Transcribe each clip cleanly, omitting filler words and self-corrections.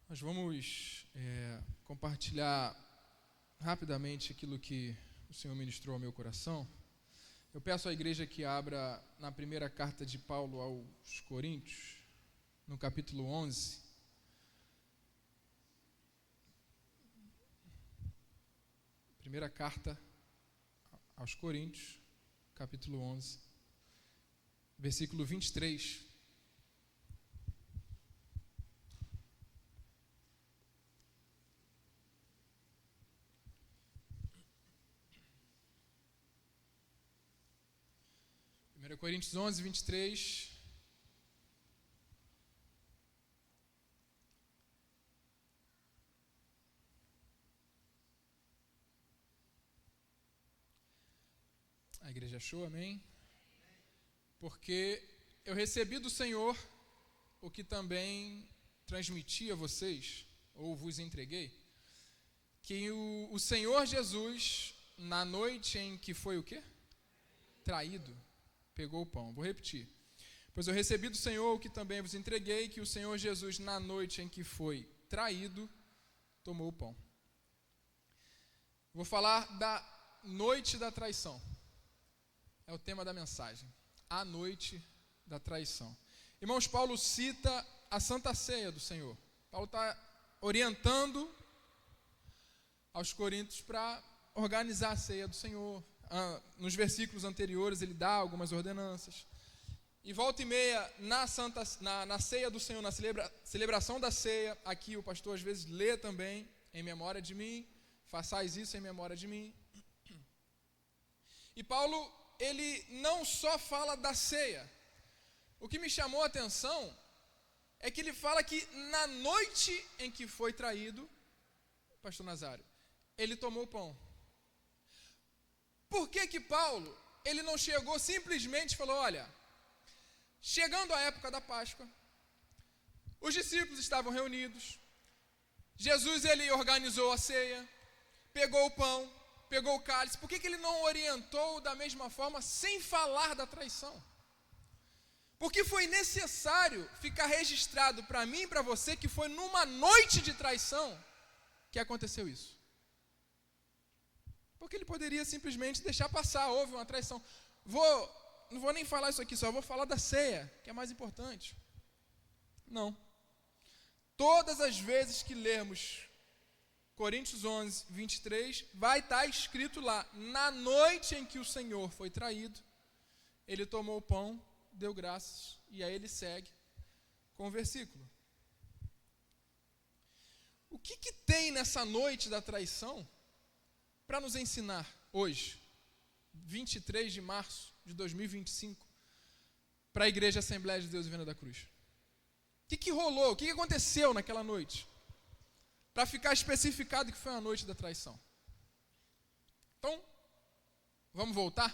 Nós vamos compartilhar rapidamente aquilo que o Senhor ministrou ao meu coração. Eu peço à igreja que abra na primeira carta de Paulo aos Coríntios, no capítulo 11. Primeira carta aos Coríntios, capítulo 11, versículo 23. Coríntios 11, 23. A igreja achou, amém? Porque eu recebi do Senhor o que também transmiti a vocês, ou vos entreguei, que o Senhor Jesus, na noite em que foi o quê? Traído, pegou o pão. Vou repetir. Pois eu recebi do Senhor o que também vos entreguei, que o Senhor Jesus, na noite em que foi traído, tomou o pão. Vou falar da noite da traição. É o tema da mensagem. A noite da traição. Irmãos, Paulo cita a Santa Ceia do Senhor. Paulo está orientando aos coríntios para organizar a ceia do Senhor. Nos versículos anteriores ele dá algumas ordenanças. E volta e meia, na ceia do Senhor, na celebração da ceia, aqui o pastor às vezes lê também, em memória de mim, façais isso em memória de mim. E Paulo, ele não só fala da ceia. O que me chamou a atenção é que ele fala que na noite em que foi traído, pastor Nazário, ele tomou o pão. Por que Paulo, ele não chegou simplesmente e falou, olha, chegando a época da Páscoa, os discípulos estavam reunidos, Jesus, ele organizou a ceia, pegou o pão, pegou o cálice, por que ele não orientou da mesma forma, sem falar da traição? Porque foi necessário ficar registrado para mim e para você que foi numa noite de traição que aconteceu isso. Porque ele poderia simplesmente deixar passar, houve uma traição. Não vou nem falar isso aqui, só vou falar da ceia, que é mais importante. Não. Todas as vezes que lermos Coríntios 11, 23, vai estar escrito lá, na noite em que o Senhor foi traído, ele tomou o pão, deu graças, e aí ele segue com o versículo. O que tem nessa noite da traição para nos ensinar hoje, 23 de março de 2025, para a Igreja Assembleia de Deus Viana da Cruz? O que rolou? O que aconteceu naquela noite? Para ficar especificado que foi a noite da traição. Então, vamos voltar?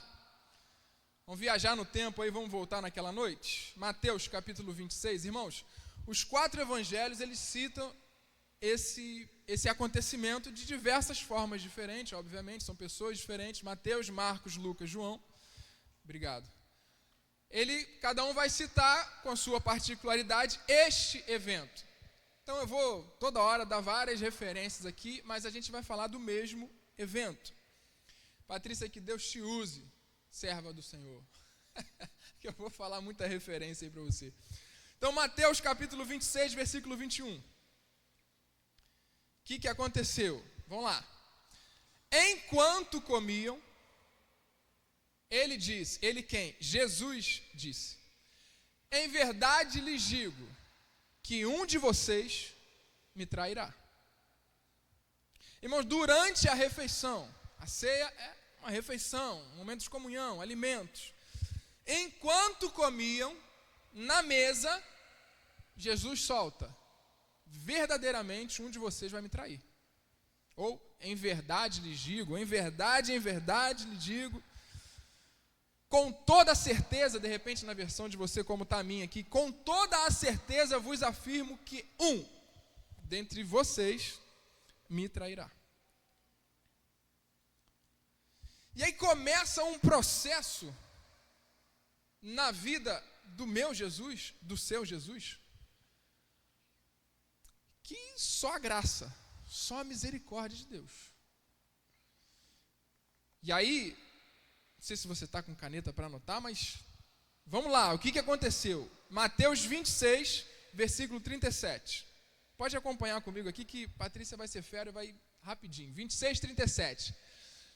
Vamos viajar no tempo aí, vamos voltar naquela noite? Mateus capítulo 26, irmãos, os 4 evangelhos, eles citam esse acontecimento de diversas formas diferentes, obviamente, são pessoas diferentes, Mateus, Marcos, Lucas, João, obrigado. Cada um vai citar, com a sua particularidade, este evento. Então eu vou, toda hora, dar várias referências aqui, mas a gente vai falar do mesmo evento. Patrícia, que Deus te use, serva do Senhor, que eu vou falar muita referência aí para você. Então, Mateus capítulo 26, versículo 21. O que aconteceu? Vamos lá. Enquanto comiam, ele disse, ele quem? Jesus disse, em verdade lhes digo, que um de vocês me trairá. Irmãos, durante a refeição, a ceia é uma refeição, um momento de comunhão, alimentos. Enquanto comiam, na mesa, Jesus solta, verdadeiramente um de vocês vai me trair. Ou, em verdade lhes digo, em verdade lhe digo, com toda a certeza, de repente na versão de você como está a minha aqui, com toda a certeza vos afirmo que um dentre vocês me trairá. E aí começa um processo na vida do meu Jesus, do seu Jesus, que só a graça, só a misericórdia de Deus. E aí, não sei se você está com caneta para anotar, mas vamos lá, o que aconteceu? Mateus 26, versículo 37. Pode acompanhar comigo aqui que Patrícia vai ser fera e vai rapidinho. 26, 37.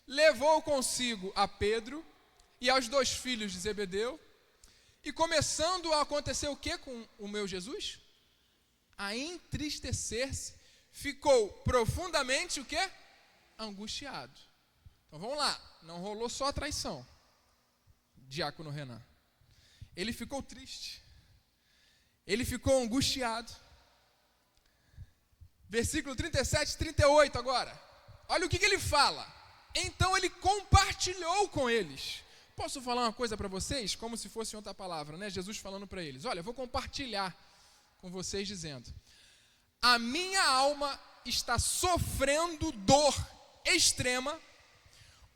Levou consigo a Pedro e aos 2 filhos de Zebedeu, e começando a acontecer o que com o meu Jesus? A entristecer-se, ficou profundamente o que? Angustiado. Então vamos lá, não rolou só a traição, diácono Renan. Ele ficou triste, ele ficou angustiado. Versículo 37 e 38 agora. Olha o que ele fala. Então ele compartilhou com eles. Posso falar uma coisa para vocês? Como se fosse outra palavra, né? Jesus falando para eles. Olha, eu vou compartilhar com vocês dizendo: a minha alma está sofrendo dor extrema,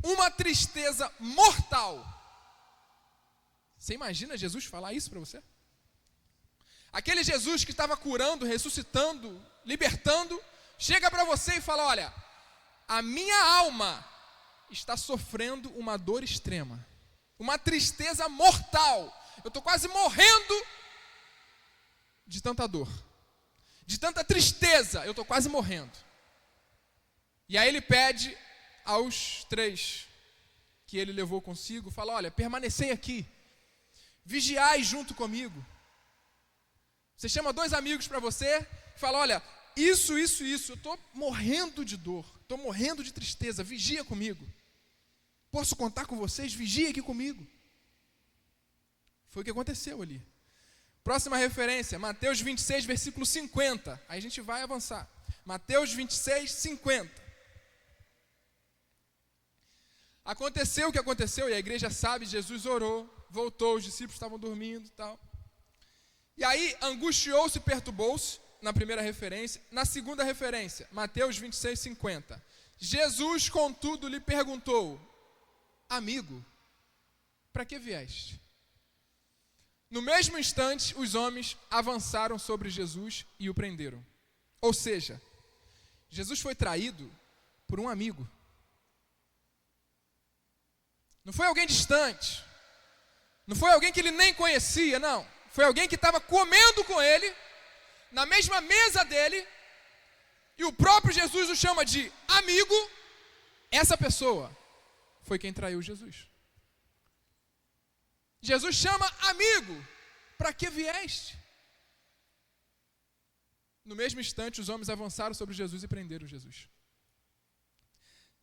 uma tristeza mortal. Você imagina Jesus falar isso para você? Aquele Jesus que estava curando, ressuscitando, libertando, chega para você e fala: olha, a minha alma está sofrendo uma dor extrema, uma tristeza mortal. Eu estou quase morrendo de tanta dor, de tanta tristeza, eu estou quase morrendo. E aí ele pede aos 3 que ele levou consigo, fala: olha, permanecei aqui, vigiai junto comigo. Você chama 2 amigos para você e fala: olha, isso, eu estou morrendo de dor, estou morrendo de tristeza, vigia comigo. Posso contar com vocês? Vigia aqui comigo. Foi o que aconteceu ali. Próxima referência, Mateus 26, versículo 50. Aí a gente vai avançar. Mateus 26, 50. Aconteceu o que aconteceu, e a igreja sabe, Jesus orou, voltou, os discípulos estavam dormindo e tal. E aí, angustiou-se e perturbou-se, na primeira referência. Na segunda referência, Mateus 26, 50. Jesus, contudo, lhe perguntou: amigo, para que vieste? No mesmo instante, os homens avançaram sobre Jesus e o prenderam. Ou seja, Jesus foi traído por um amigo. Não foi alguém distante. Não foi alguém que ele nem conhecia, não. Foi alguém que estava comendo com ele, na mesma mesa dele, e o próprio Jesus o chama de amigo. Essa pessoa foi quem traiu Jesus. Jesus chama amigo: para que vieste? No mesmo instante, os homens avançaram sobre Jesus e prenderam Jesus.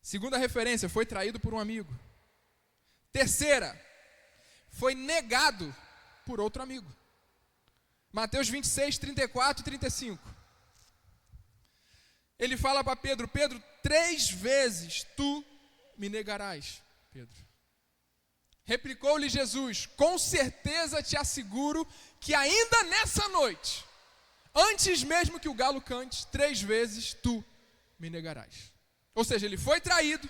Segunda referência, foi traído por um amigo. Terceira, foi negado por outro amigo. Mateus 26, 34 e 35. Ele fala para Pedro: Pedro, 3 vezes tu me negarás, Pedro. Replicou-lhe Jesus: com certeza te asseguro que ainda nessa noite, antes mesmo que o galo cante, 3 vezes tu me negarás. Ou seja, ele foi traído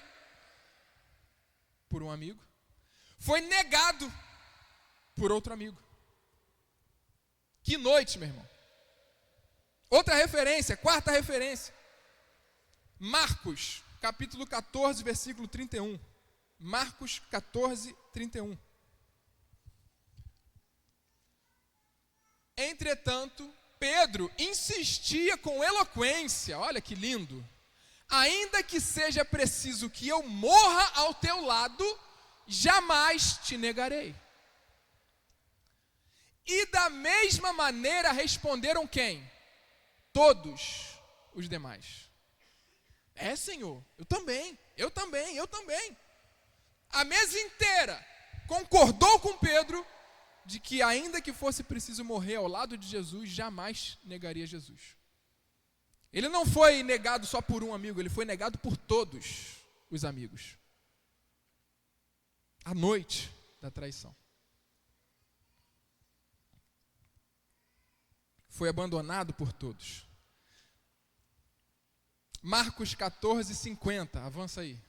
por um amigo, foi negado por outro amigo. Que noite, meu irmão. Outra referência, quarta referência. Marcos, capítulo 14, versículo 31. Marcos 14, 31. Entretanto, Pedro insistia com eloquência, olha que lindo: ainda que seja preciso que eu morra ao teu lado, jamais te negarei. E da mesma maneira responderam quem? Todos os demais. É, Senhor, eu também. A mesa inteira concordou com Pedro de que ainda que fosse preciso morrer ao lado de Jesus, jamais negaria Jesus. Ele não foi negado só por um amigo, ele foi negado por todos os amigos. A noite da traição. Foi abandonado por todos. Marcos 14, 50, avança aí.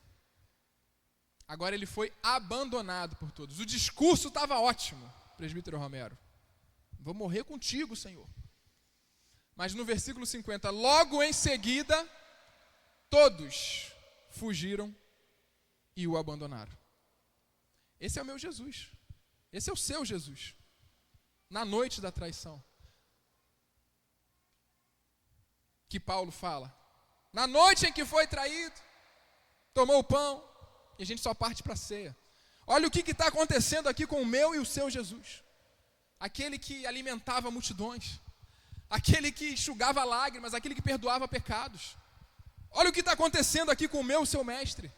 Agora ele foi abandonado por todos. O discurso estava ótimo, presbítero Romero. Vou morrer contigo, Senhor. Mas no versículo 50, logo em seguida, todos fugiram e o abandonaram. Esse é o meu Jesus. Esse é o seu Jesus. Na noite da traição. Que Paulo fala. Na noite em que foi traído, tomou o pão e a gente só parte para a ceia. Olha o que está acontecendo aqui com o meu e o seu Jesus. Aquele que alimentava multidões. Aquele que enxugava lágrimas, aquele que perdoava pecados. Olha o que está acontecendo aqui com o meu e o seu mestre.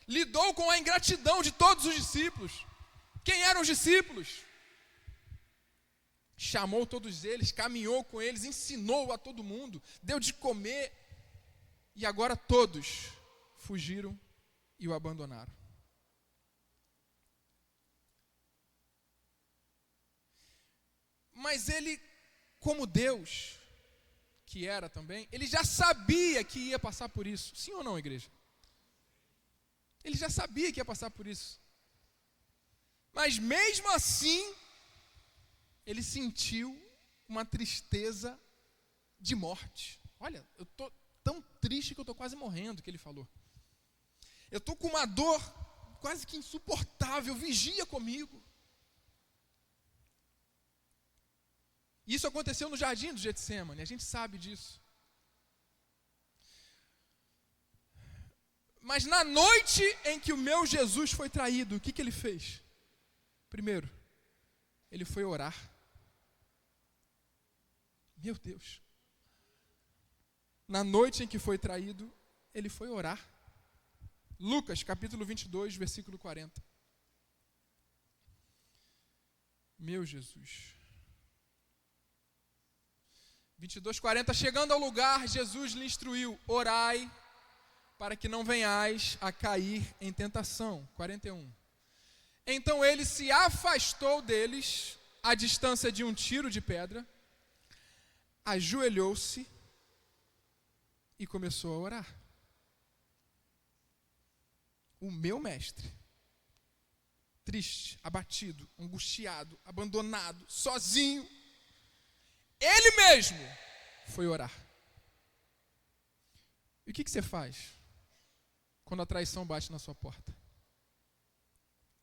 Lidou com a ingratidão de todos os discípulos. Quem eram os discípulos? Chamou todos eles, caminhou com eles, ensinou a todo mundo, deu de comer. E agora todos fugiram e o abandonaram. Mas ele, como Deus, que era também, ele já sabia que ia passar por isso. Sim ou não, igreja? Ele já sabia que ia passar por isso. Mas mesmo assim, ele sentiu uma tristeza de morte. Olha, eu estou tão triste que eu estou quase morrendo, que ele falou. Eu estou com uma dor quase que insuportável, vigia comigo. Isso aconteceu no jardim do Getsêmani, a gente sabe disso. Mas na noite em que o meu Jesus foi traído, o que ele fez? Primeiro, ele foi orar. Meu Deus. Na noite em que foi traído, ele foi orar. Lucas, capítulo 22, versículo 40. Meu Jesus. 22, 40. Chegando ao lugar, Jesus lhe instruiu: orai, para que não venhais a cair em tentação. 41. Então ele se afastou deles, à distância de um tiro de pedra, ajoelhou-se e começou a orar. O meu mestre, triste, abatido, angustiado, abandonado, sozinho, ele mesmo foi orar. E o que você faz quando a traição bate na sua porta?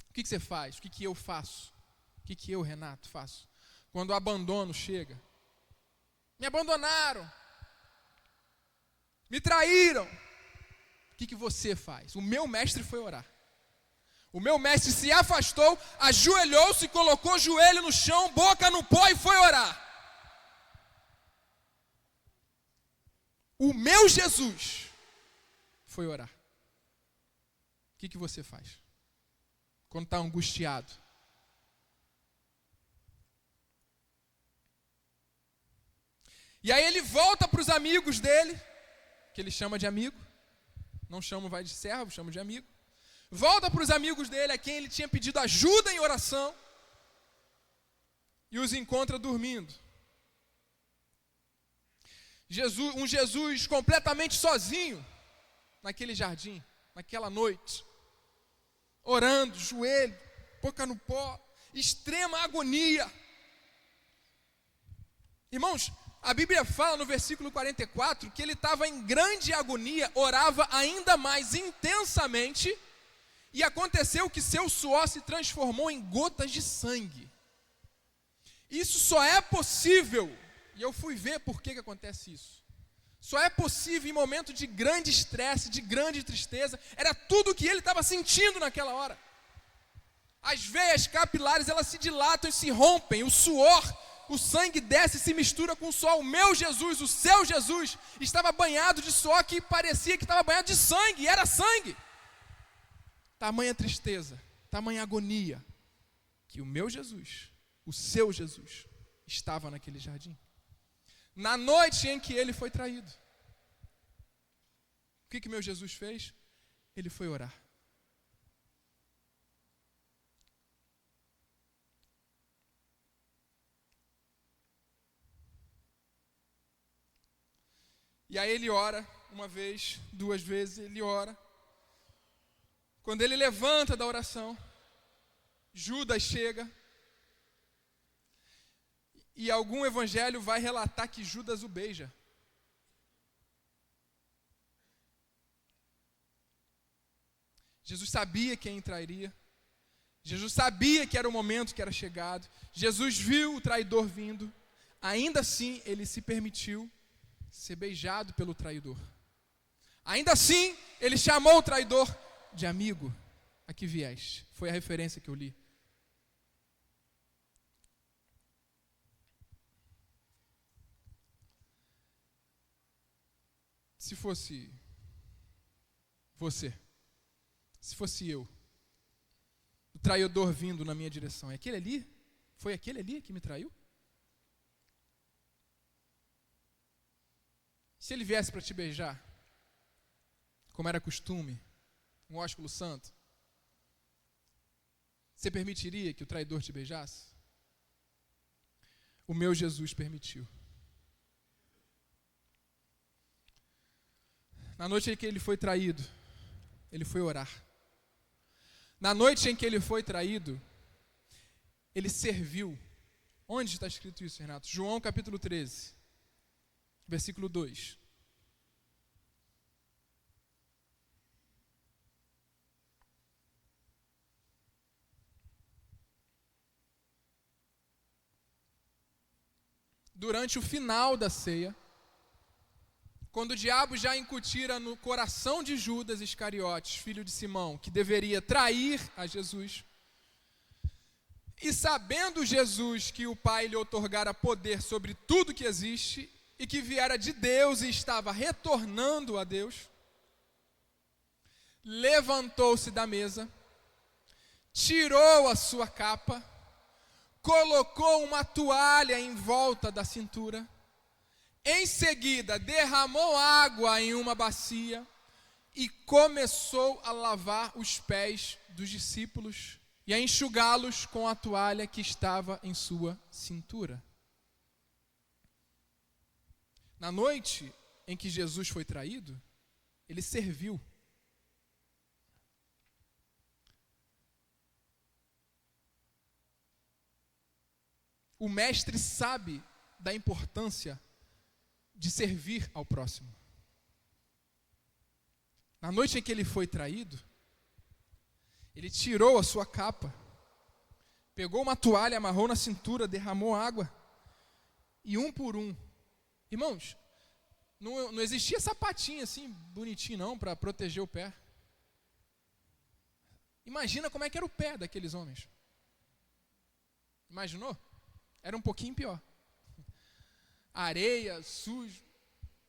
O que você faz? O que eu faço? O que eu, Renato, faço? Quando o abandono chega. Me abandonaram. Me traíram. O que você faz? O meu mestre foi orar. O meu mestre se afastou, ajoelhou-se, colocou o joelho no chão, boca no pó e foi orar. O meu Jesus foi orar. O que você faz quando está angustiado? E aí ele volta para os amigos dele, que ele chama de amigo, não chama vai de servo, chama de amigo. Volta para os amigos dele, a quem ele tinha pedido ajuda em oração, e os encontra dormindo. Um Jesus completamente sozinho naquele jardim, naquela noite, orando, joelho, boca no pó, extrema agonia. Irmãos, a Bíblia fala no versículo 44 que ele estava em grande agonia, orava ainda mais intensamente, e aconteceu que seu suor se transformou em gotas de sangue. Isso só é possível, e eu fui ver por que acontece isso. Só é possível em momento de grande estresse, de grande tristeza. Era tudo o que ele estava sentindo naquela hora. As veias capilares, elas se dilatam e se rompem. O suor, o sangue desce e se mistura com o suor. O meu Jesus, o seu Jesus, estava banhado de suor que parecia que estava banhado de sangue. E era sangue. Tamanha tristeza, tamanha agonia, que o meu Jesus, o seu Jesus, estava naquele jardim. Na noite em que ele foi traído, o que meu Jesus fez? Ele foi orar. E aí ele ora, uma vez, duas vezes, ele ora. Quando ele levanta da oração, Judas chega. E algum evangelho vai relatar que Judas o beija. Jesus sabia quem trairia. Jesus sabia que era o momento que era chegado. Jesus viu o traidor vindo. Ainda assim, ele se permitiu ser beijado pelo traidor. Ainda assim, ele chamou o traidor de amigo. Aqui vieste. Foi a referência que eu li. Se fosse você, se fosse eu, o traidor vindo na minha direção, é aquele ali? Foi aquele ali que me traiu? Se ele viesse para te beijar, como era costume, um ósculo santo, você permitiria que o traidor te beijasse? O meu Jesus permitiu. Na noite em que ele foi traído, ele foi orar. Na noite em que ele foi traído, ele serviu. Onde está escrito isso, Renato? João capítulo 13, versículo 2. Durante o final da ceia, quando o diabo já incutira no coração de Judas Iscariotes, filho de Simão, que deveria trair a Jesus, e sabendo Jesus que o Pai lhe outorgara poder sobre tudo que existe, e que viera de Deus e estava retornando a Deus, levantou-se da mesa, tirou a sua capa, colocou uma toalha em volta da cintura, em seguida, derramou água em uma bacia e começou a lavar os pés dos discípulos e a enxugá-los com a toalha que estava em sua cintura. Na noite em que Jesus foi traído, ele serviu. O mestre sabe da importância de servir ao próximo. Na noite em que ele foi traído, ele tirou a sua capa, pegou uma toalha, amarrou na cintura, derramou água, e um por um. Irmãos, não existia sapatinho assim, bonitinho não, para proteger o pé. Imagina como é que era o pé daqueles homens. Imaginou? Era um pouquinho pior. Areia, sujo,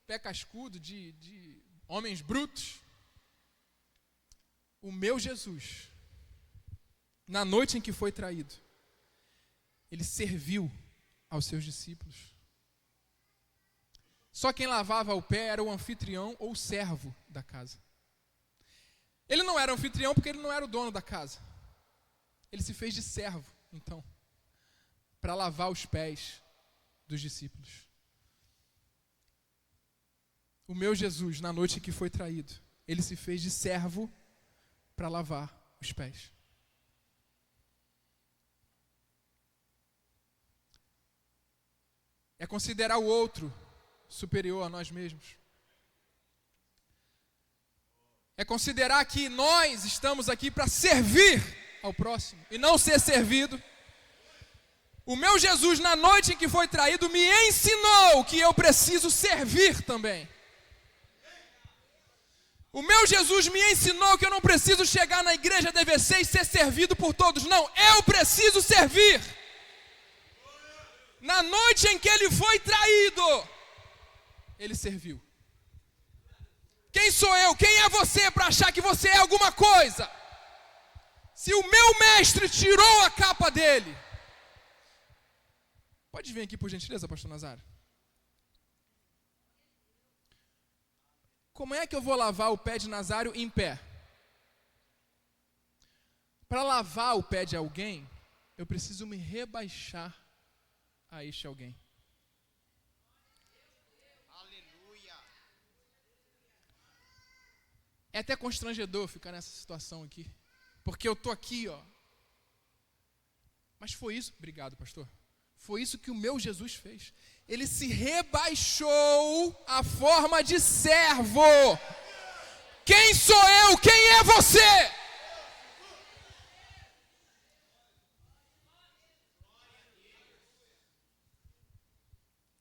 pé cascudo de homens brutos. O meu Jesus, na noite em que foi traído, ele serviu aos seus discípulos. Só quem lavava o pé era o anfitrião ou o servo da casa. Ele não era anfitrião porque ele não era o dono da casa. Ele se fez de servo, então, para lavar os pés dos discípulos. O meu Jesus, na noite em que foi traído, ele se fez de servo para lavar os pés. É considerar o outro superior a nós mesmos. É considerar que nós estamos aqui para servir ao próximo e não ser servido. O meu Jesus, na noite em que foi traído, me ensinou que eu preciso servir também. O meu Jesus me ensinou que eu não preciso chegar na igreja DVC e ser servido por todos. Não, eu preciso servir. Na noite em que ele foi traído, ele serviu. Quem sou eu? Quem é você para achar que você é alguma coisa? Se o meu mestre tirou a capa dele. Pode vir aqui por gentileza, pastor Nazário. Como é que eu vou lavar o pé de Nazário em pé? Para lavar o pé de alguém, eu preciso me rebaixar a este alguém. Aleluia. É até constrangedor ficar nessa situação aqui, porque eu estou aqui, ó. Mas foi isso, obrigado, pastor. Foi isso que o meu Jesus fez. Ele se rebaixou à forma de servo. Quem sou eu? Quem é você?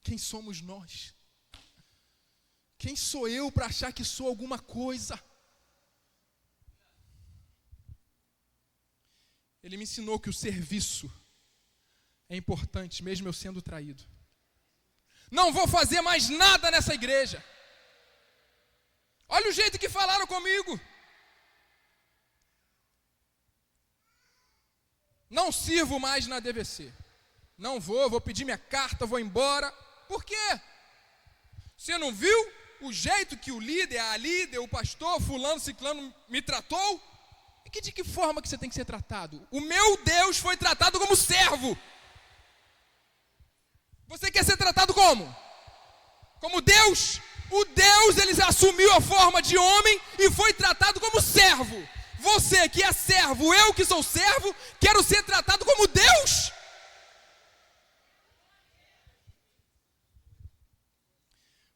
Quem somos nós? Quem sou eu para achar que sou alguma coisa? Ele me ensinou que o serviço é importante, mesmo eu sendo traído. Não vou fazer mais nada nessa igreja. Olha o jeito que falaram comigo. Não sirvo mais na DVC. Não vou pedir minha carta, vou embora. Por quê? Você não viu o jeito que o líder, a líder, o pastor, fulano, ciclano me tratou? E de que forma que você tem que ser tratado? O meu Deus foi tratado como servo. Você quer ser tratado como? Como Deus? O Deus, ele assumiu a forma de homem e foi tratado como servo. Você que é servo, eu que sou servo, quero ser tratado como Deus?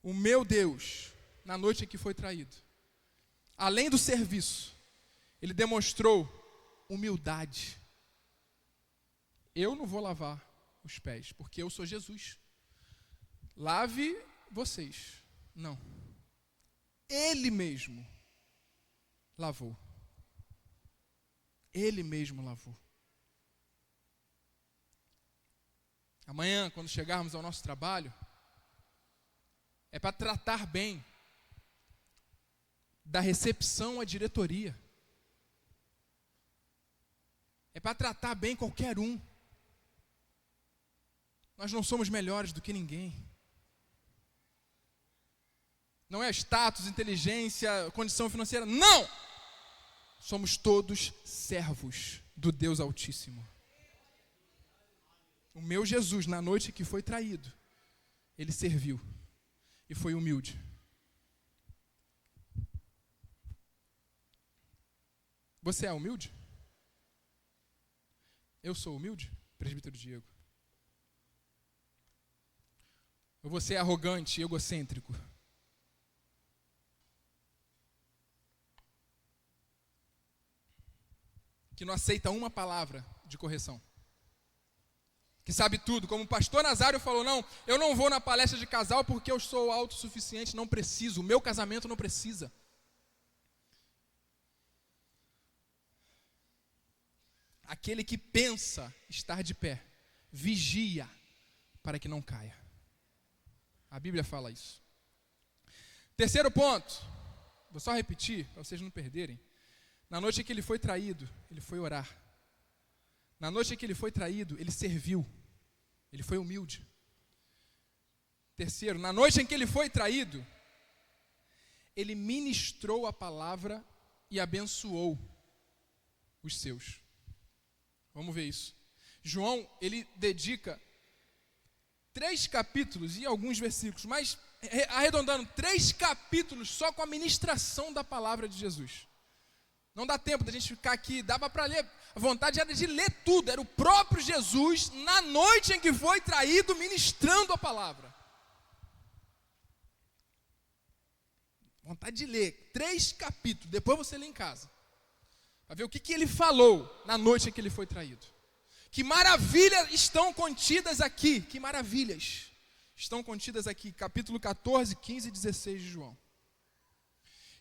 O meu Deus, na noite em que foi traído, além do serviço, ele demonstrou humildade. Eu não vou lavar os pés, porque eu sou Jesus. Lave vocês. Não. Ele mesmo lavou. Ele mesmo lavou. Amanhã, quando chegarmos ao nosso trabalho, é para tratar bem da recepção à diretoria. É para tratar bem qualquer um. Nós não somos melhores do que ninguém. Não é status, inteligência, condição financeira. Não! Somos todos servos do Deus Altíssimo. O meu Jesus, na noite que foi traído, ele serviu e foi humilde. Você é humilde? Eu sou humilde, presbítero Diego? Ou você é arrogante, egocêntrico? Que não aceita uma palavra de correção? Que sabe tudo, como o pastor Nazário falou, não, eu não vou na palestra de casal porque eu sou autossuficiente, não preciso, o meu casamento não precisa. Aquele que pensa estar de pé, vigia para que não caia. A Bíblia fala isso. Terceiro ponto, vou só repetir, para vocês não perderem. Na noite em que ele foi traído, ele foi orar. Na noite em que ele foi traído, ele serviu. Ele foi humilde. Terceiro, na noite em que ele foi traído, ele ministrou a palavra e abençoou os seus. Vamos ver isso. João, ele dedica 3 capítulos e alguns versículos, mas arredondando, 3 capítulos só com a ministração da palavra de Jesus. Não dá tempo da gente ficar aqui, dava para ler, a vontade era de ler tudo, era o próprio Jesus, na noite em que foi traído, ministrando a palavra. Vontade de ler 3 capítulos, depois você lê em casa, para ver o que ele falou na noite em que ele foi traído. Que maravilhas estão contidas aqui, que maravilhas estão contidas aqui, capítulo 14, 15 e 16 de João.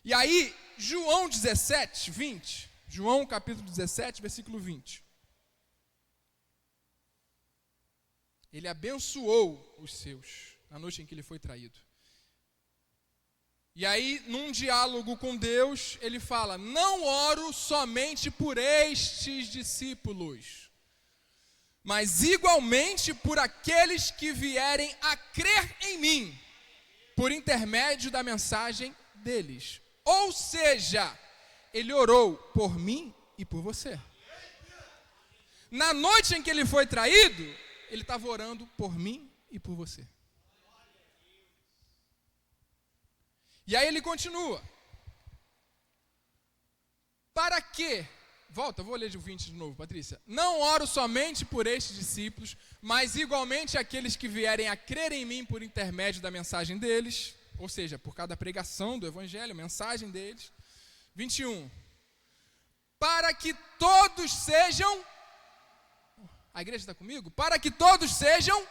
E aí, João 17, 20, João capítulo 17, versículo 20. Ele abençoou os seus na noite em que ele foi traído. E aí, num diálogo com Deus, ele fala, não oro somente por estes discípulos, mas igualmente por aqueles que vierem a crer em mim, por intermédio da mensagem deles. Ou seja, ele orou por mim e por você. Na noite em que ele foi traído, ele estava orando por mim e por você. E aí ele continua. Para que Volta, vou ler de 20 de novo, Patrícia. Não oro somente por estes discípulos, mas igualmente aqueles que vierem a crer em mim por intermédio da mensagem deles, ou seja, por causa da pregação do evangelho, mensagem deles. 21. Para que todos sejam... A igreja está comigo? Para que todos sejam...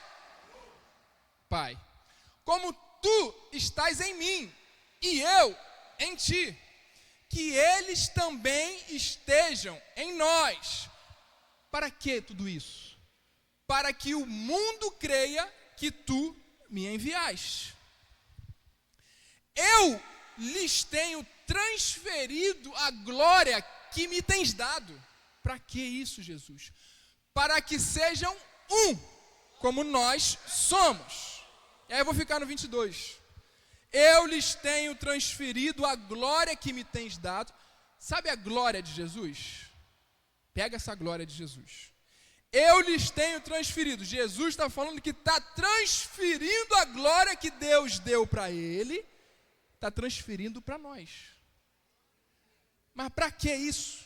Pai, como tu estás em mim e eu em ti, que eles também estejam em nós. Para que tudo isso? Para que o mundo creia que tu me enviaste. Eu lhes tenho transferido a glória que me tens dado. Para que isso, Jesus? Para que sejam um, como nós somos. E aí eu vou ficar no 22. Eu lhes tenho transferido a glória que me tens dado. Sabe a glória de Jesus? Pega essa glória de Jesus. Eu lhes tenho transferido. Jesus está falando que está transferindo a glória que Deus deu para ele, está transferindo para nós. Mas para que isso?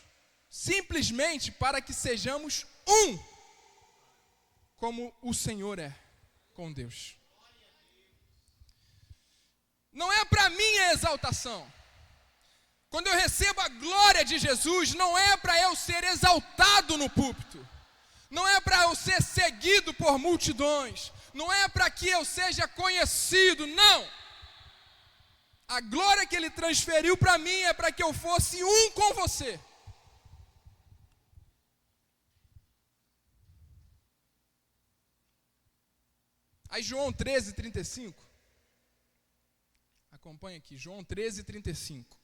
Simplesmente para que sejamos um, como o Senhor é com Deus. Não é para minha exaltação. Quando eu recebo a glória de Jesus, não é para eu ser exaltado no púlpito. Não é para eu ser seguido por multidões. Não é para que eu seja conhecido, não. A glória que Ele transferiu para mim é para que eu fosse um com você. Aí João 13:35. Acompanha aqui, João 13:35.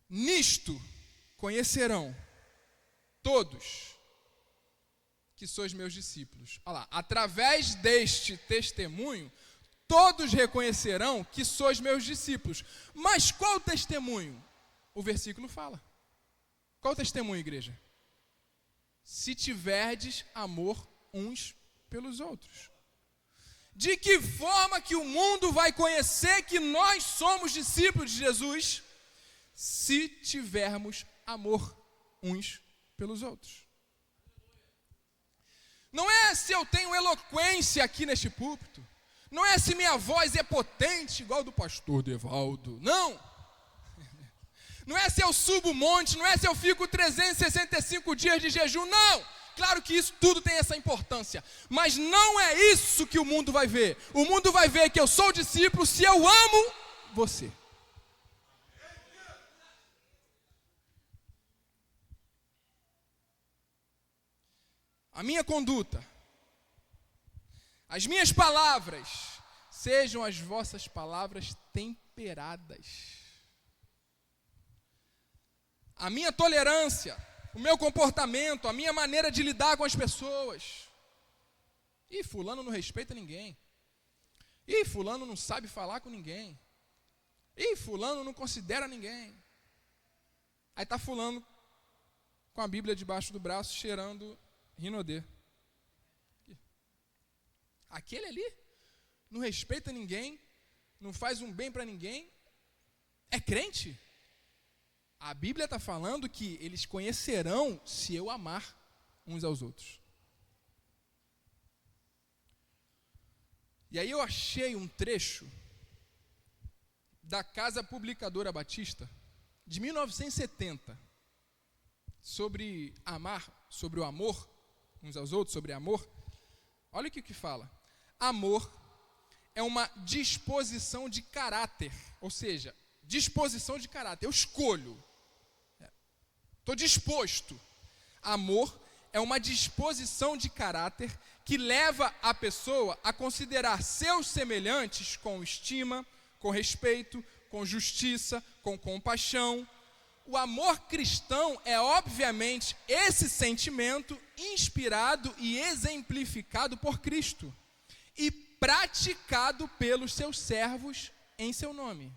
Nisto conhecerão todos que sois meus discípulos. Olha lá, através deste testemunho, todos reconhecerão que sois meus discípulos. Mas qual testemunho? O versículo fala. Qual testemunho, igreja? Se tiverdes amor uns pelos outros. De que forma que o mundo vai conhecer que nós somos discípulos de Jesus? Se tivermos amor uns pelos outros. Não é se eu tenho eloquência aqui neste púlpito. Não é se minha voz é potente igual do pastor Devaldo. Não. Não é se eu subo o monte. Não é se eu fico 365 dias de jejum. Não. Claro que isso tudo tem essa importância, mas não é isso que o mundo vai ver. O mundo vai ver que eu sou discípulo se eu amo você. A minha conduta, as minhas palavras, sejam as vossas palavras temperadas. A minha tolerância, o meu comportamento, a minha maneira de lidar com as pessoas. Ih, fulano não respeita ninguém. Ih, fulano não sabe falar com ninguém. Ih, fulano não considera ninguém. Aí está fulano com a Bíblia debaixo do braço, cheirando Rinodê. Aquele ali não respeita ninguém, não faz um bem para ninguém. É crente? A Bíblia está falando que eles conhecerão se eu amar uns aos outros. E aí eu achei um trecho da Casa Publicadora Batista, de 1970, sobre amar, sobre o amor uns aos outros, sobre amor. Olha o que fala. Amor é uma disposição de caráter, ou seja, disposição de caráter, eu escolho. Estou disposto. Amor é uma disposição de caráter que leva a pessoa a considerar seus semelhantes com estima, com respeito, com justiça, com compaixão. O amor cristão é, obviamente, esse sentimento inspirado e exemplificado por Cristo e praticado pelos seus servos em seu nome.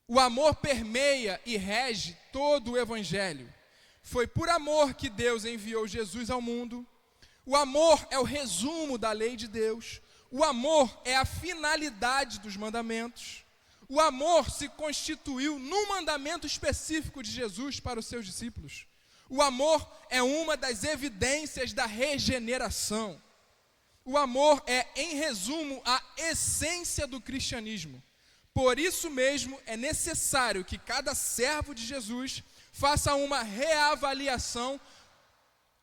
O amor permeia e rege todo o Evangelho. Foi por amor que Deus enviou Jesus ao mundo. O amor é o resumo da lei de Deus. O amor é a finalidade dos mandamentos. O amor se constituiu num mandamento específico de Jesus para os seus discípulos. O amor é uma das evidências da regeneração. O amor é, em resumo, a essência do cristianismo. Por isso mesmo, é necessário que cada servo de Jesus faça uma reavaliação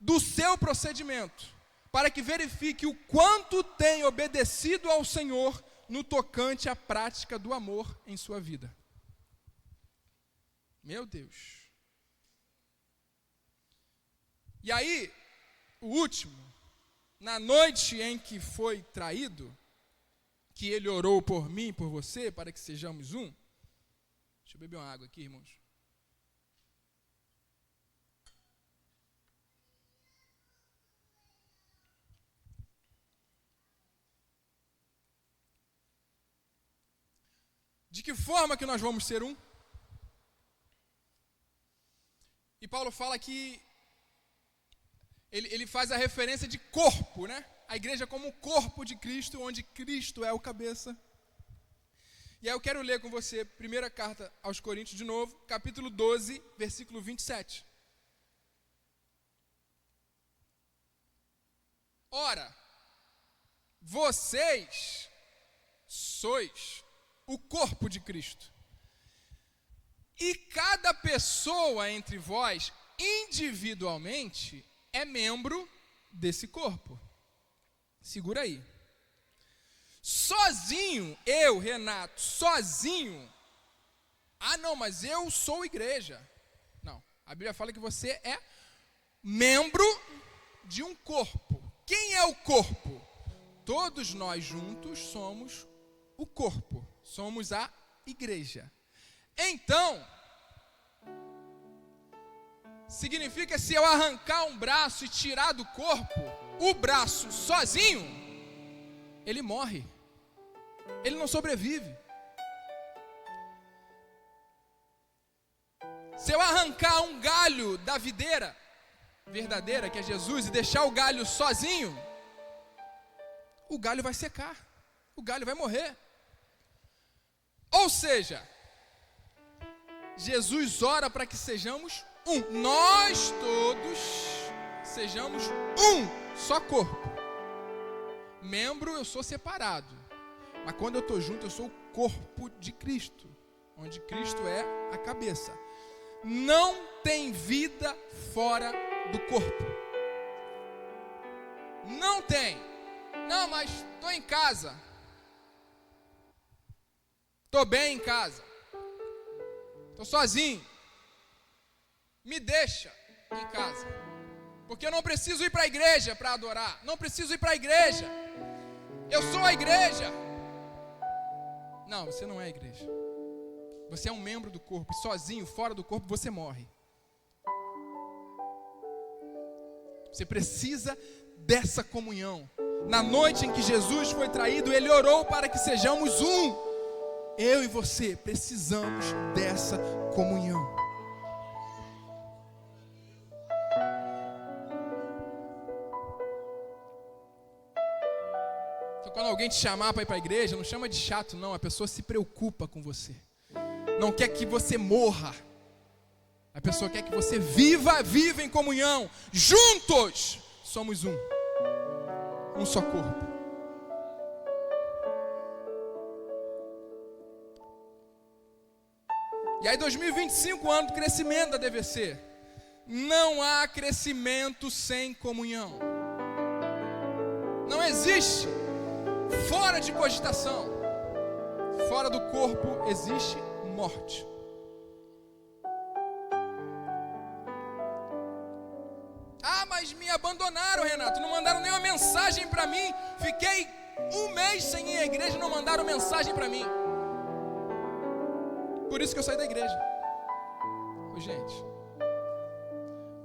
do seu procedimento, para que verifique o quanto tem obedecido ao Senhor no tocante à prática do amor em sua vida. Meu Deus. E aí, o último, na noite em que foi traído, que ele orou por mim e por você, para que sejamos um. Deixa eu beber uma água aqui, irmãos. De que forma que nós vamos ser um? E Paulo fala que ele faz a referência de corpo, né? A igreja como o corpo de Cristo, onde Cristo é o cabeça. E aí eu quero ler com você, primeira carta aos Coríntios de novo, capítulo 12, versículo 27. Ora, vocês sois o corpo de Cristo. E cada pessoa entre vós, individualmente, é membro desse corpo. Segura aí. Sozinho, eu, Renato, sozinho. Ah, não, mas eu sou igreja. Não, a Bíblia fala que você é membro de um corpo. Quem é o corpo? Todos nós juntos somos o corpo. Somos a igreja. Então, significa se eu arrancar um braço e tirar do corpo, o braço sozinho, ele morre. Ele não sobrevive. Se eu arrancar um galho da videira verdadeira, que é Jesus, e deixar o galho sozinho, o galho vai secar. O galho vai morrer. Ou seja, Jesus ora para que sejamos um. Nós todos sejamos um só corpo. Membro, eu sou separado. Mas quando eu estou junto, eu sou o corpo de Cristo, onde Cristo é a cabeça. Não tem vida fora do corpo. Não tem. Não, mas estou em casa. Estou bem em casa. Estou sozinho. Me deixa em casa. Porque eu não preciso ir para a igreja para adorar. Não preciso ir para a igreja. Eu sou a igreja. Não, você não é a igreja. Você é um membro do corpo. E sozinho, fora do corpo, você morre. Você precisa dessa comunhão. Na noite em que Jesus foi traído, ele orou para que sejamos um. Eu e você precisamos dessa comunhão. Então, quando alguém te chamar para ir para a igreja, não chama de chato, não. A pessoa se preocupa com você. Não quer que você morra. A pessoa quer que você viva em comunhão. Juntos somos um. Um só corpo. E aí 2025, ano do crescimento da DVC. Não há crescimento sem comunhão. Não existe fora de cogitação. Fora do corpo existe morte. Ah, mas me abandonaram, Renato. Não mandaram nenhuma mensagem para mim. Fiquei um mês sem ir à igreja e não mandaram mensagem para mim. Por isso que eu saí da igreja. Ô, gente,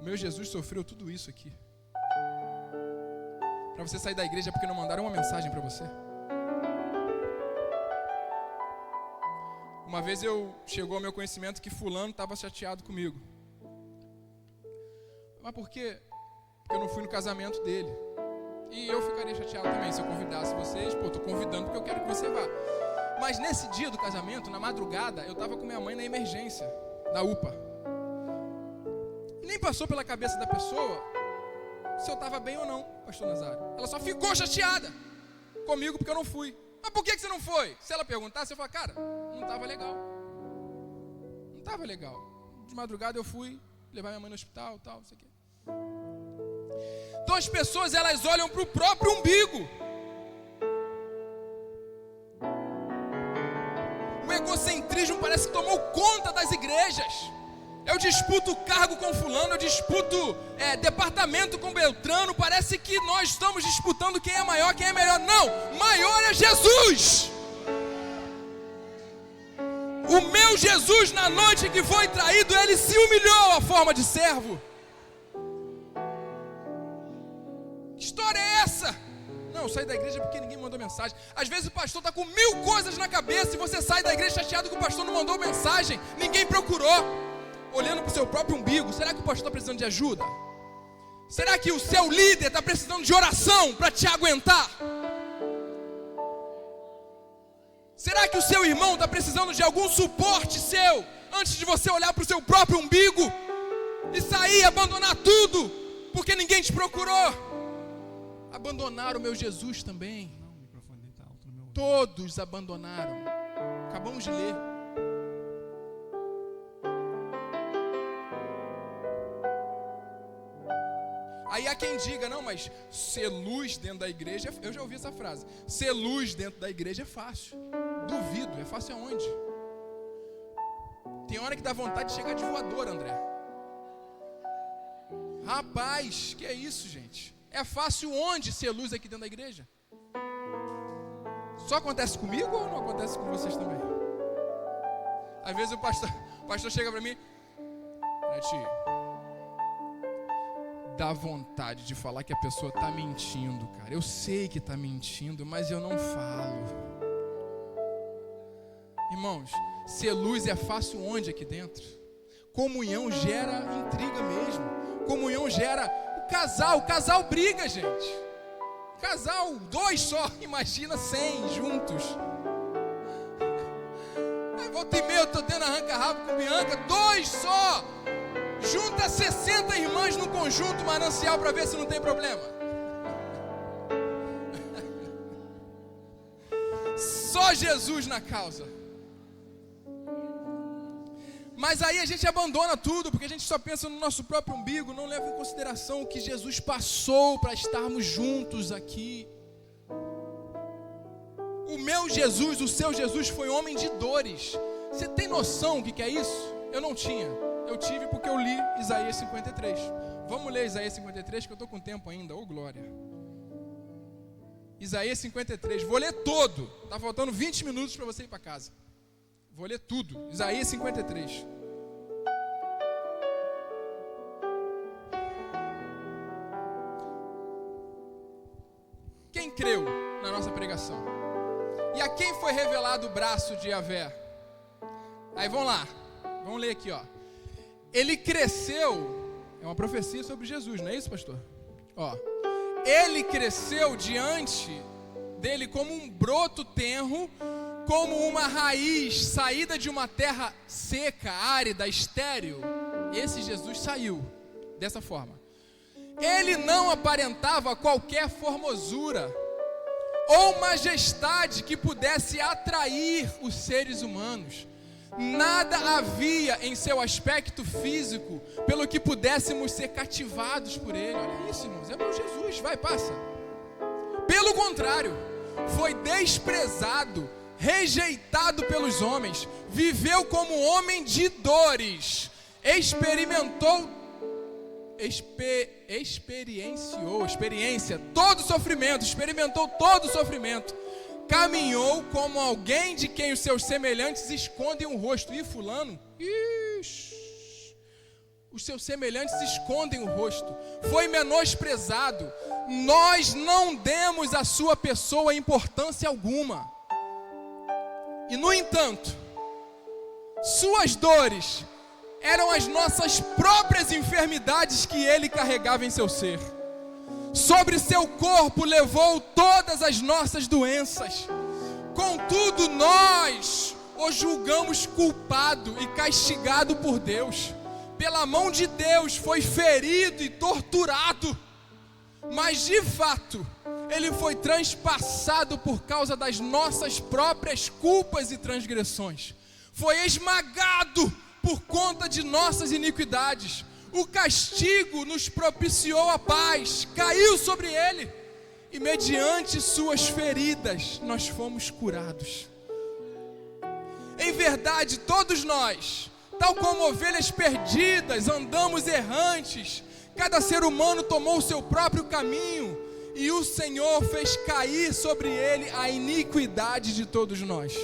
o meu Jesus sofreu tudo isso aqui. Para você sair da igreja porque não mandaram uma mensagem para você. Uma vez chegou ao meu conhecimento que fulano estava chateado comigo. Mas por quê? Porque eu não fui no casamento dele. E eu ficaria chateado também se eu convidasse vocês. Pô, estou convidando porque eu quero que você vá. Mas nesse dia do casamento, na madrugada, eu estava com minha mãe na emergência, na UPA. E nem passou pela cabeça da pessoa se eu estava bem ou não, pastor Nazário. Ela só ficou chateada comigo porque eu não fui. Mas por que você não foi? Se ela perguntasse, eu falava, cara, não estava legal. Não estava legal. De madrugada eu fui levar minha mãe no hospital, tal, isso aqui. Então as pessoas, elas olham para o próprio umbigo. O egocentrismo parece que tomou conta das igrejas. Eu disputo cargo com fulano, eu disputo departamento com Beltrano. Parece que nós estamos disputando quem é maior, quem é melhor. Não, maior é Jesus. O meu Jesus, na noite que foi traído, ele se humilhou à forma de servo. Que história é essa? Não, eu saí da igreja porque ninguém mandou mensagem. Às vezes o pastor está com 1000 coisas na cabeça e você sai da igreja chateado que o pastor não mandou mensagem, ninguém procurou. Olhando para o seu próprio umbigo, será que o pastor está precisando de ajuda? Será que o seu líder está precisando de oração para te aguentar? Será que o seu irmão está precisando de algum suporte seu, antes de você olhar para o seu próprio umbigo e sair, abandonar tudo, porque ninguém te procurou? Abandonaram o meu Jesus também. Não, o microfone está alto no meu ouvido. Todos abandonaram. Acabamos de ler. Aí há quem diga, não, mas ser luz dentro da igreja, eu já ouvi essa frase, ser luz dentro da igreja é fácil. Duvido, é fácil aonde? Tem hora que dá vontade de chegar de voador, André. Rapaz, que é isso, gente? É fácil onde ser luz aqui dentro da igreja? Só acontece comigo ou não acontece com vocês também? Às vezes o pastor chega para mim, Neti, dá vontade de falar que a pessoa está mentindo, cara. Eu sei que está mentindo, mas eu não falo. Irmãos, ser luz é fácil onde aqui dentro? Comunhão gera intriga mesmo. Comunhão gera o casal briga, gente. Casal, 2 só, imagina 100 juntos. Aí volta e meia eu tô tendo arranca-rabo com Bianca, 2 só. Junta 60 irmãs no conjunto manancial para ver se não tem problema. Só Jesus na causa. Mas aí a gente abandona tudo, porque a gente só pensa no nosso próprio umbigo, não leva em consideração o que Jesus passou para estarmos juntos aqui. O meu Jesus, o seu Jesus foi homem de dores. Você tem noção do que é isso? Eu não tinha. Eu tive porque eu li Isaías 53. Vamos ler Isaías 53, que eu estou com tempo ainda. Ô glória. Isaías 53. Vou ler todo. Está faltando 20 minutos para você ir para casa. Vou ler tudo. Isaías 53. Quem creu na nossa pregação? E a quem foi revelado o braço de Yahvé? Aí vamos lá. Vamos ler aqui, ó. Ele cresceu, é uma profecia sobre Jesus, não é isso, pastor? Ó, ele cresceu diante dele como um broto tenro, como uma raiz saída de uma terra seca, árida, estéril. Esse Jesus saiu dessa forma. Ele não aparentava qualquer formosura ou majestade que pudesse atrair os seres humanos. Nada havia em seu aspecto físico pelo que pudéssemos ser cativados por ele. Olha isso, irmãos, é meu Jesus, vai, passa. Pelo contrário, foi desprezado, rejeitado pelos homens, viveu como homem de dores, experimentou todo o sofrimento, caminhou como alguém de quem os seus semelhantes escondem o rosto. E fulano, os seus semelhantes escondem o rosto, foi menosprezado, nós não demos à sua pessoa importância alguma. E no entanto, suas dores eram as nossas próprias enfermidades que ele carregava em seu ser. Sobre seu corpo levou todas as nossas doenças. Contudo, nós o julgamos culpado e castigado por Deus. Pela mão de Deus foi ferido e torturado. Mas de fato, ele foi transpassado por causa das nossas próprias culpas e transgressões. Foi esmagado por conta de nossas iniquidades. O castigo nos propiciou a paz, caiu sobre ele. E mediante suas feridas nós fomos curados. Em verdade, todos nós, tal como ovelhas perdidas, andamos errantes. Cada ser humano tomou o seu próprio caminho, e o Senhor fez cair sobre ele a iniquidade de todos nós.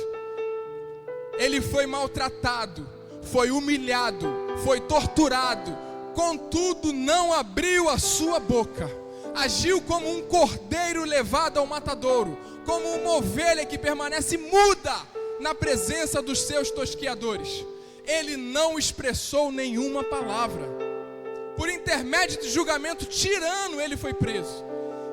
Ele foi maltratado, foi humilhado, foi torturado, contudo não abriu a sua boca. Agiu como um cordeiro levado ao matadouro, como uma ovelha que permanece muda na presença dos seus tosqueadores. Ele não expressou nenhuma palavra. Por intermédio de julgamento tirano ele foi preso.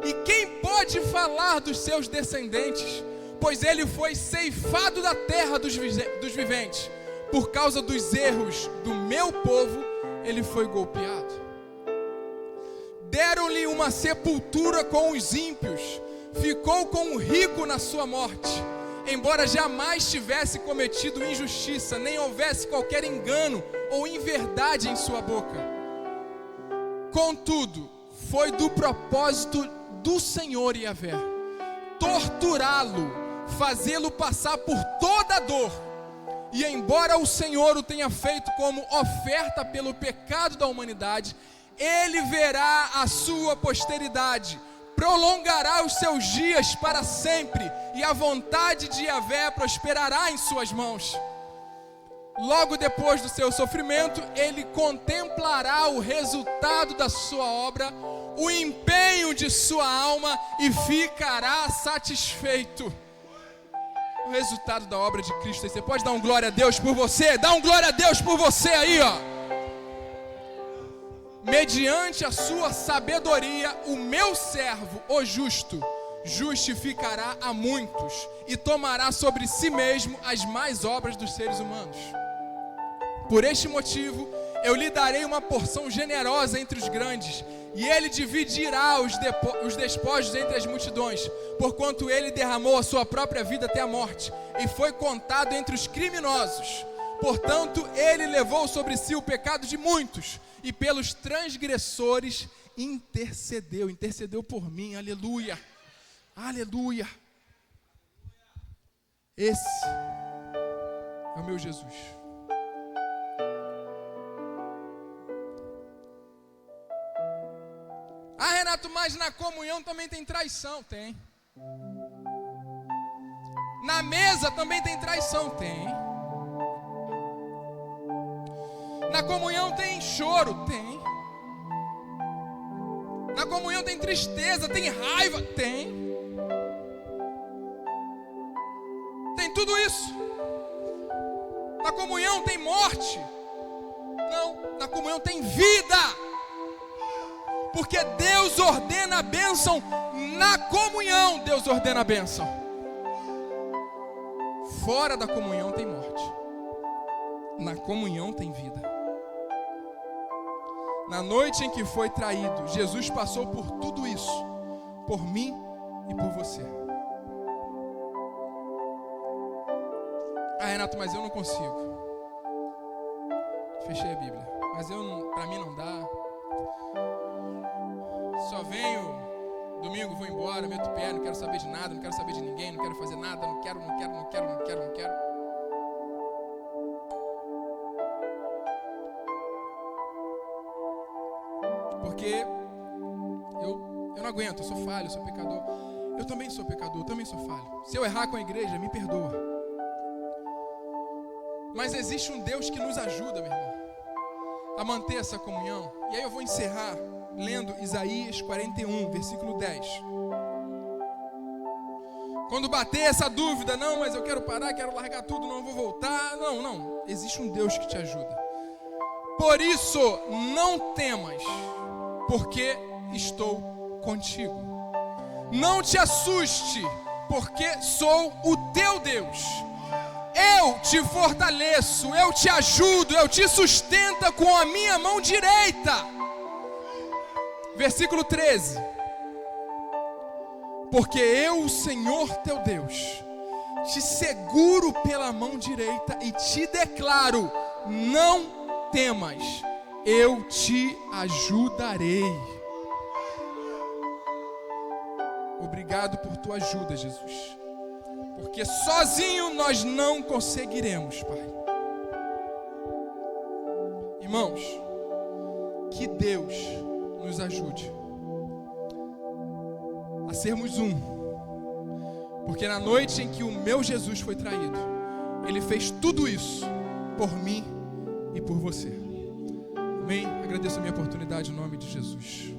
E quem pode falar dos seus descendentes? Pois ele foi ceifado da terra dos viventes. Por causa dos erros do meu povo, ele foi golpeado. Deram-lhe uma sepultura com os ímpios. Ficou com o rico na sua morte. Embora jamais tivesse cometido injustiça, nem houvesse qualquer engano ou inverdade em sua boca. Contudo, foi do propósito do Senhor Yahvé torturá-lo, fazê-lo passar por toda a dor. E embora o Senhor o tenha feito como oferta pelo pecado da humanidade, ele verá a sua posteridade, prolongará os seus dias para sempre, e a vontade de Yahvé prosperará em suas mãos. Logo depois do seu sofrimento, ele contemplará o resultado da sua obra, o empenho de sua alma, e ficará satisfeito. O resultado da obra de Cristo. Você pode dar um glória a Deus por você? Dá um glória a Deus por você aí, ó. Mediante a sua sabedoria, o meu servo, o justo, justificará a muitos e tomará sobre si mesmo as más obras dos seres humanos. Por este motivo, eu lhe darei uma porção generosa entre os grandes, e ele dividirá os despojos entre as multidões, porquanto ele derramou a sua própria vida até a morte, e foi contado entre os criminosos. Portanto, ele levou sobre si o pecado de muitos, e pelos transgressores intercedeu por mim. Aleluia, aleluia. Esse é o meu Jesus. Ah, Renato, mas na comunhão também tem traição. Tem. Na mesa também tem traição. Tem. Na comunhão tem choro. Tem. Na comunhão tem tristeza, tem raiva. Tem. Tem tudo isso. Na comunhão tem morte. Não, na comunhão tem vida. Porque Deus ordena a bênção na comunhão. Deus ordena a bênção. Fora da comunhão tem morte. Na comunhão tem vida. Na noite em que foi traído, Jesus passou por tudo isso, por mim e por você. Ah, Renato, mas eu não consigo. Fechei a Bíblia. Mas para mim não dá. Só venho, domingo vou embora, meto o pé, não quero saber de nada, não quero saber de ninguém, não quero fazer nada, não quero. Porque eu não aguento, eu sou falho, eu sou pecador. Eu também sou pecador, eu também sou falho. Se eu errar com a igreja, me perdoa. Mas existe um Deus que nos ajuda, meu irmão, a manter essa comunhão. E aí eu vou encerrar lendo Isaías 41, versículo 10. Quando bater essa dúvida, não, mas eu quero parar, quero largar tudo, não vou voltar. Não, existe um Deus que te ajuda. Por isso, não temas, porque estou contigo. Não te assuste, porque sou o teu Deus. Eu te fortaleço, eu te ajudo, eu te sustento com a minha mão direita. Versículo 13. Porque eu, o Senhor teu Deus, te seguro pela mão direita e te declaro: não temas, eu te ajudarei. Obrigado por tua ajuda, Jesus. Porque sozinho nós não conseguiremos, Pai. Irmãos, que Deus nos ajude a sermos um. Porque na noite em que o meu Jesus foi traído, Ele fez tudo isso por mim e por você. Amém? Agradeço a minha oportunidade em nome de Jesus.